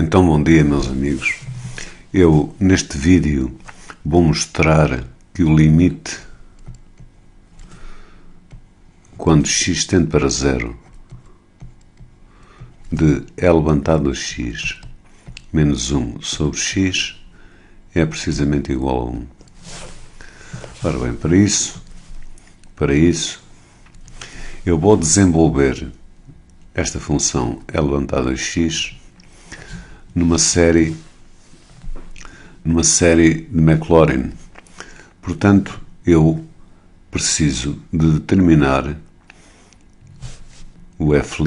Então, bom dia, meus amigos. Eu, neste vídeo, vou mostrar que o limite quando x tende para zero de e elevado a x menos 1 sobre x é precisamente igual a 1. Ora bem, para isso, eu vou desenvolver esta função e elevado a x numa série de Maclaurin. Portanto, eu preciso de determinar o f'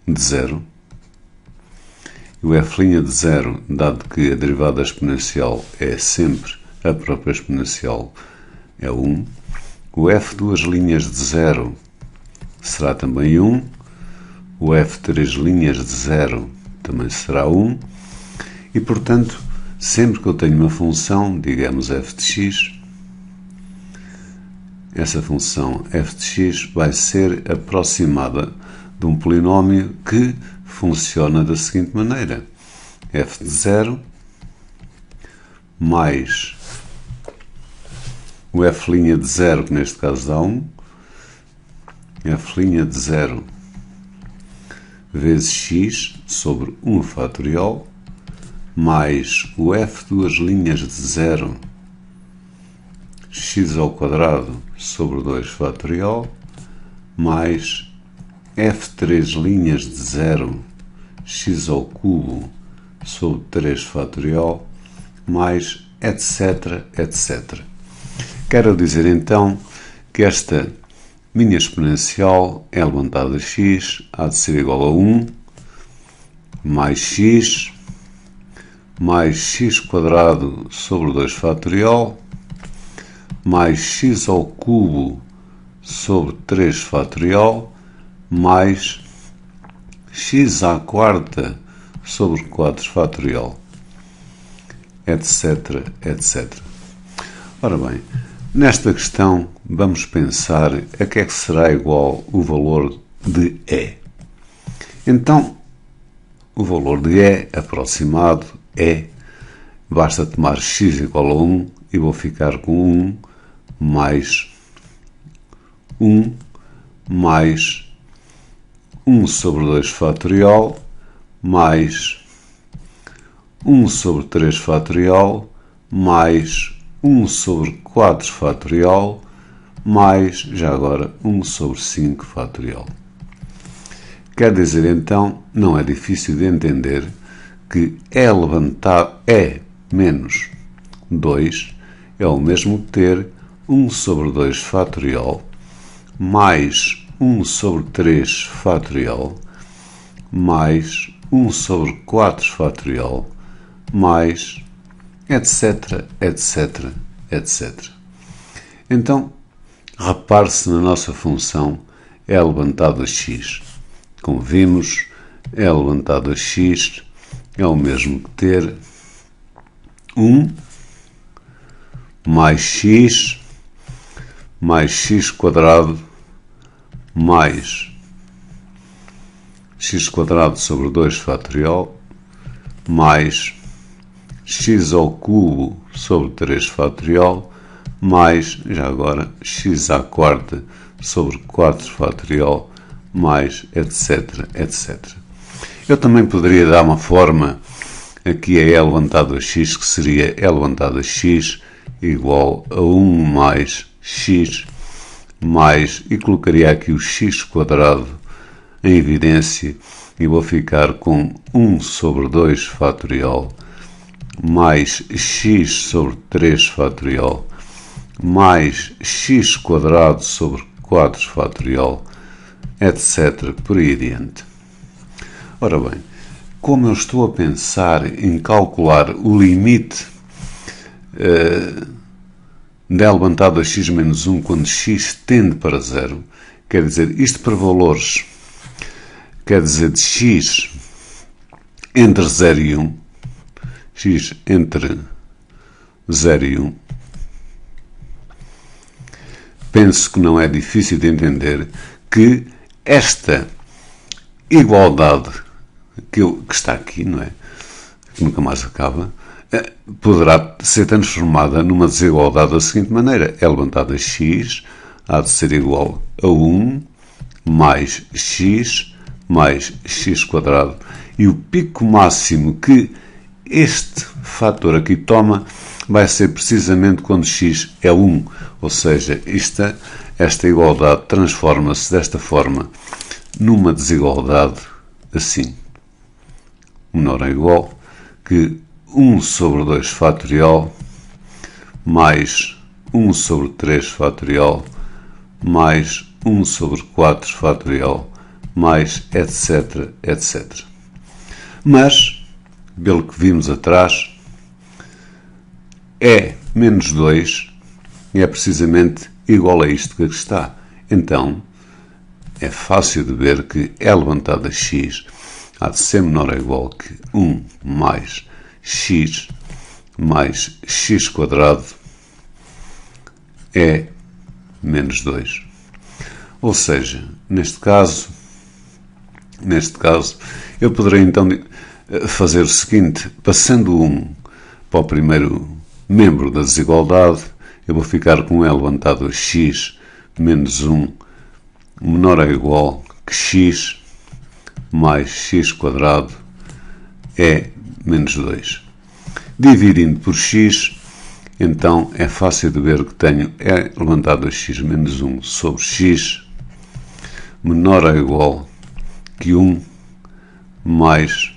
de zero. E o f' de zero, dado que a derivada exponencial é sempre a própria exponencial, é 1. O f duas linhas de zero será também 1. O f três linhas de zero também será 1. E, portanto, sempre que eu tenho uma função, digamos f de x, essa função f de x vai ser aproximada de um polinómio que funciona da seguinte maneira: f de 0 mais o f' de 0, que neste caso dá 1, f' de 0 vezes x sobre 1 fatorial, mais o f duas linhas de 0 x ao quadrado sobre 2 fatorial, mais f três linhas de 0 x ao cubo sobre 3 fatorial, mais etc, etc. Quero dizer então que esta minha exponencial e elevado a x há de ser igual a 1 mais x quadrado sobre 2 fatorial mais x ao cubo sobre 3 fatorial mais x à quarta sobre 4 fatorial, etc, etc. Ora bem, nesta questão vamos pensar a que é que será igual o valor de e. Então, o valor de e aproximado é, basta tomar x igual a 1 e vou ficar com 1 mais 1 sobre 2 fatorial mais 1 sobre 3 fatorial mais 1 sobre 4 fatorial mais, já agora, 1 sobre 5 fatorial. Quer dizer, então, não é difícil de entender que e menos 2 é o mesmo que ter 1 sobre 2 fatorial mais 1 sobre 3 fatorial mais 1 sobre 4 fatorial mais etc, etc, etc. Então, repare-se na nossa função e elevado a x. Como vimos, e elevado a x é o mesmo que ter 1 mais x quadrado mais x quadrado sobre 2 fatorial mais x ao cubo sobre 3 fatorial mais, já agora, x à quarta sobre 4 fatorial mais etc, etc. Eu também poderia dar uma forma aqui a e elevado a x, que seria e elevado a x igual a 1 mais x mais, e colocaria aqui o x quadrado em evidência e vou ficar com 1 sobre 2 fatorial mais x sobre 3 fatorial mais x quadrado sobre 4 fatorial, etc, por aí adiante. Ora bem, como eu estou a pensar em calcular o limite de elevado a x menos 1 quando x tende para 0, quer dizer, isto para valores, quer dizer, de x entre 0 e 1, x entre 0 e 1, penso que não é difícil de entender que esta igualdade que está aqui, não é? Que nunca mais acaba, poderá ser transformada numa desigualdade da seguinte maneira. É levantada x, há de ser igual a 1 mais x quadrado. E o pico máximo que este fator aqui toma vai ser precisamente quando x é 1. Ou seja, esta igualdade transforma-se desta forma numa desigualdade assim. Menor ou igual que 1 sobre 2 fatorial mais 1 sobre 3 fatorial mais 1 sobre 4 fatorial mais etc, etc. Mas, pelo que vimos atrás, é menos 2 e é precisamente igual a isto que aqui está. Então, é fácil de ver que é levantado a x há de ser menor ou igual que 1 mais x quadrado é menos 2. Ou seja, neste caso, eu poderei então fazer o seguinte: passando 1 para o primeiro membro da desigualdade, eu vou ficar com L levantado a x menos 1 menor ou igual que x mais x quadrado é menos 2. Dividindo por x, então é fácil de ver que tenho L levantado a x menos 1 sobre x menor ou igual que 1 mais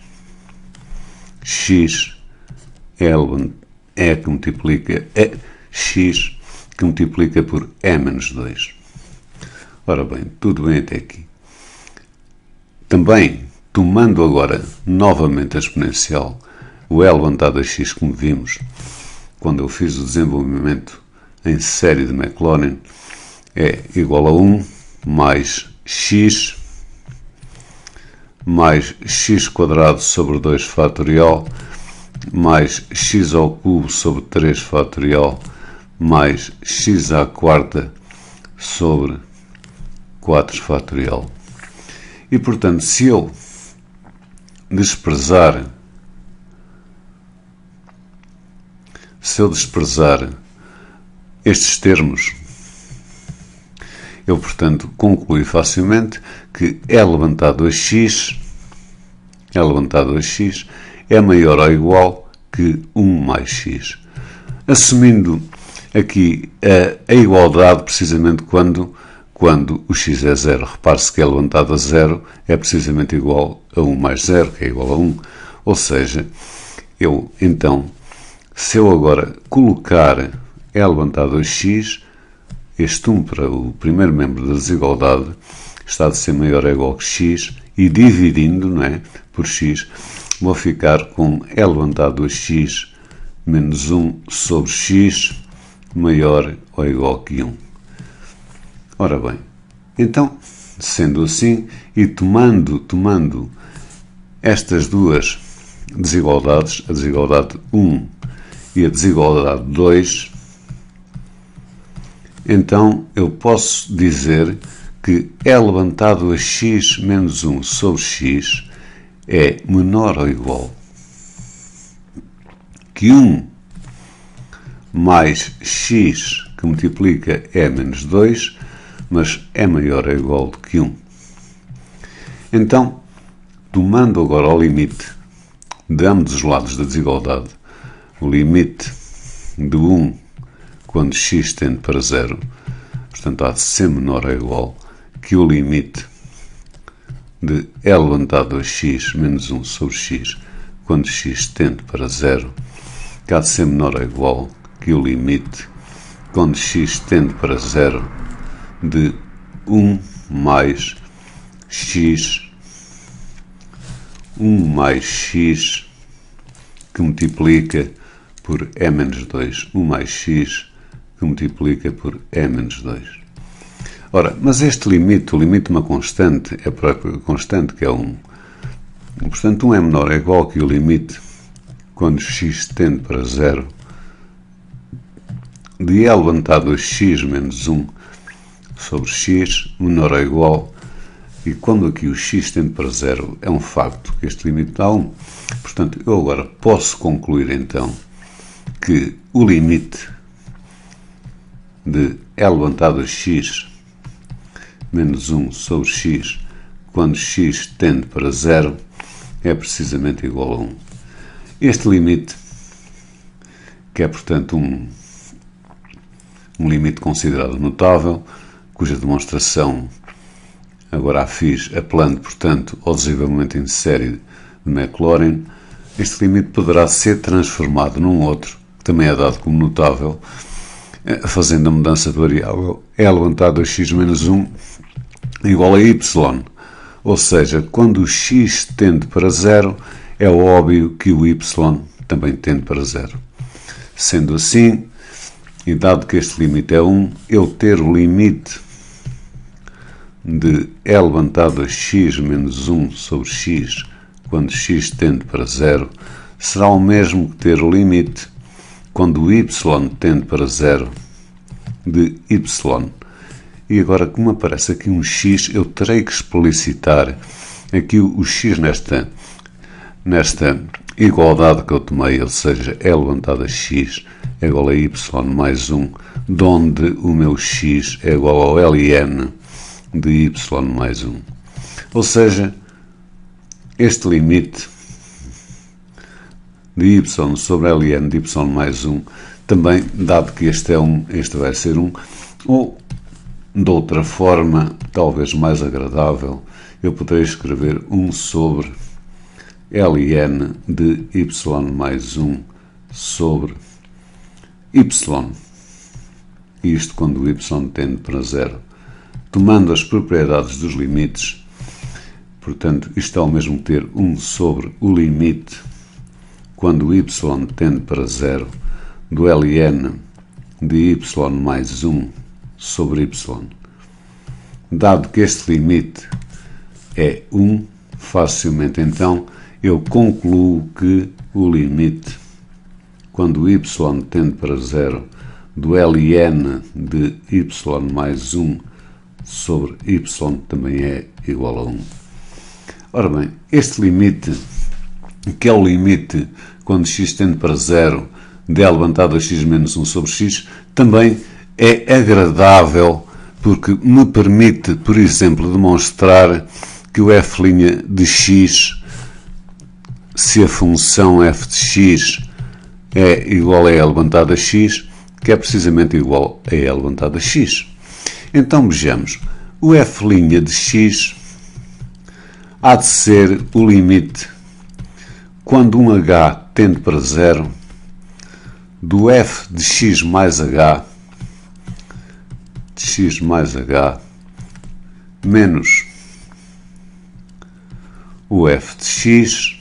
x que multiplica x que multiplica por e menos 2. Ora bem, tudo bem até aqui. Também, tomando agora novamente a exponencial, o L levantado a x, como vimos, quando eu fiz o desenvolvimento em série de Maclaurin, é igual a 1 mais x quadrado sobre 2 fatorial mais x ao cubo sobre 3 fatorial mais x à quarta sobre 4 fatorial. E, portanto, se eu desprezar estes termos, eu, portanto, concluo facilmente que L levantado a x é maior ou igual que 1 mais x. Assumindo aqui a igualdade precisamente quando o x é 0. Repare-se que L levantado a 0 é precisamente igual a 1 mais 0, que é igual a 1. Ou seja, se eu agora colocar L levantado a x, este 1 para o primeiro membro da desigualdade está de ser maior ou igual que x, e dividindo, não é, por x, vou ficar com L levantado a x menos 1 sobre x maior ou igual que 1. Ora bem, então, sendo assim, e tomando estas duas desigualdades, a desigualdade 1 e a desigualdade 2, então eu posso dizer que L levantado a x menos 1 sobre x é menor ou igual que 1 mais x que multiplica e menos 2, mas é maior ou igual do que 1. Então, tomando agora o limite de ambos os lados da desigualdade, o limite de 1 quando x tende para 0, portanto há de ser menor ou igual que o limite de L levantado a x menos 1 sobre x quando x tende para 0, que há de ser menor ou igual que o limite quando x tende para 0 de 1 mais x que multiplica por e menos 2. 1 mais x que multiplica por e menos 2. Ora, mas este limite, o limite de uma constante, é a própria constante, que é 1. Portanto, 1 é menor ou igual que o limite quando x tende para 0 de L levantado a x menos 1 sobre x menor ou igual, E quando aqui o x tende para 0, é um facto que este limite dá 1. Portanto, eu agora posso concluir então que o limite de L levantado a x menos 1 sobre x, quando x tende para 0, é precisamente igual a 1. Este limite, que é portanto um limite considerado notável, cuja demonstração agora a fiz apelando, portanto, ao desenvolvimento em série de Maclaurin, este limite poderá ser transformado num outro, que também é dado como notável, fazendo a mudança de variável L levantado a x menos 1 igual a y. Ou seja, quando o x tende para 0, é óbvio que o y também tende para 0. Sendo assim, e dado que este limite é 1, eu ter o limite de L levantado a x menos 1 sobre x, quando x tende para 0, será o mesmo que ter o limite, quando o y tende para 0, de y. E agora, como aparece aqui um x, eu terei que explicitar aqui o x nesta igualdade que eu tomei, ou seja, L levantado a x é igual a y mais 1, de onde o meu x é igual ao ln de y mais 1. Ou seja, este limite de y sobre ln de y mais 1, também, dado que este é 1, este vai ser 1, ou de outra forma, talvez mais agradável, eu poderei escrever 1 sobre ln de y mais 1 sobre y. Isto quando o y tende para 0. Tomando as propriedades dos limites, portanto, isto é o mesmo que ter 1 sobre o limite, quando o y tende para 0, do ln de y mais 1 sobre y. Dado que este limite é 1, facilmente então eu concluo que o limite, quando o y tende para 0, do ln de y mais 1 sobre y também é igual a 1. Ora bem, este limite, que é o limite quando x tende para 0, de L levantado a x menos 1 sobre x, também é agradável porque me permite, por exemplo, demonstrar que o f' de x, se a função f de x é igual a L levantado a x, que é precisamente igual a L levantado a x. Então vejamos, o f' de x há de ser o limite quando um h tende para 0 do f de x mais h menos o f de x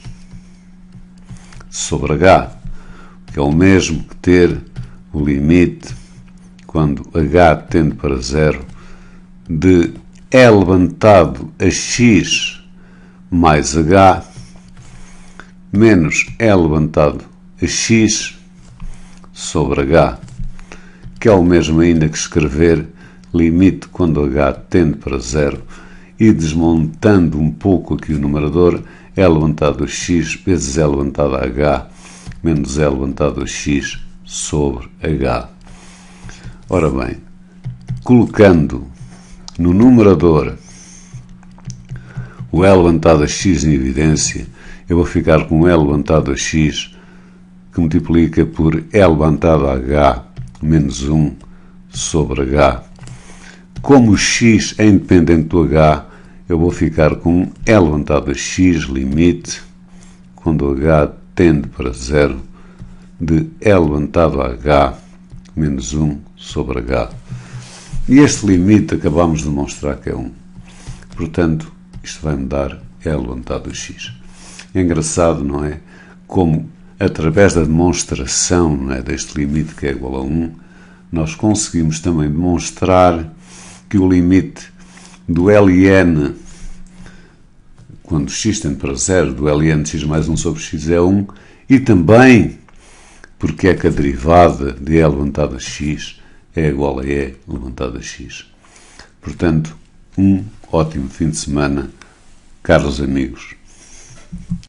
sobre h, que é o mesmo que ter o limite quando h tende para 0 de L levantado a x mais h menos L levantado a x sobre h, que é o mesmo ainda que escrever limite quando h tende para 0 e desmontando um pouco aqui o numerador, L levantado a x vezes L levantado a h menos L levantado a x sobre h. Ora bem, colocando no numerador o L levantado a x em evidência, eu vou ficar com L levantado a x que multiplica por L levantado a h menos 1 sobre h. Como o x é independente do h, eu vou ficar com L levantado a x, limite, quando o h tende para 0, de L levantado a h menos 1 sobre h. E este limite acabamos de demonstrar que é 1. Portanto, isto vai-me dar L levantado a x. É engraçado, não é? Como, através da demonstração, não é, deste limite que é igual a 1, nós conseguimos também demonstrar que o limite do ln, quando x tende para 0, do ln de x mais 1 sobre x é 1, e também porque é que a derivada de e levantado a x é igual a e levantado a x. Portanto, Um ótimo fim de semana, caros amigos.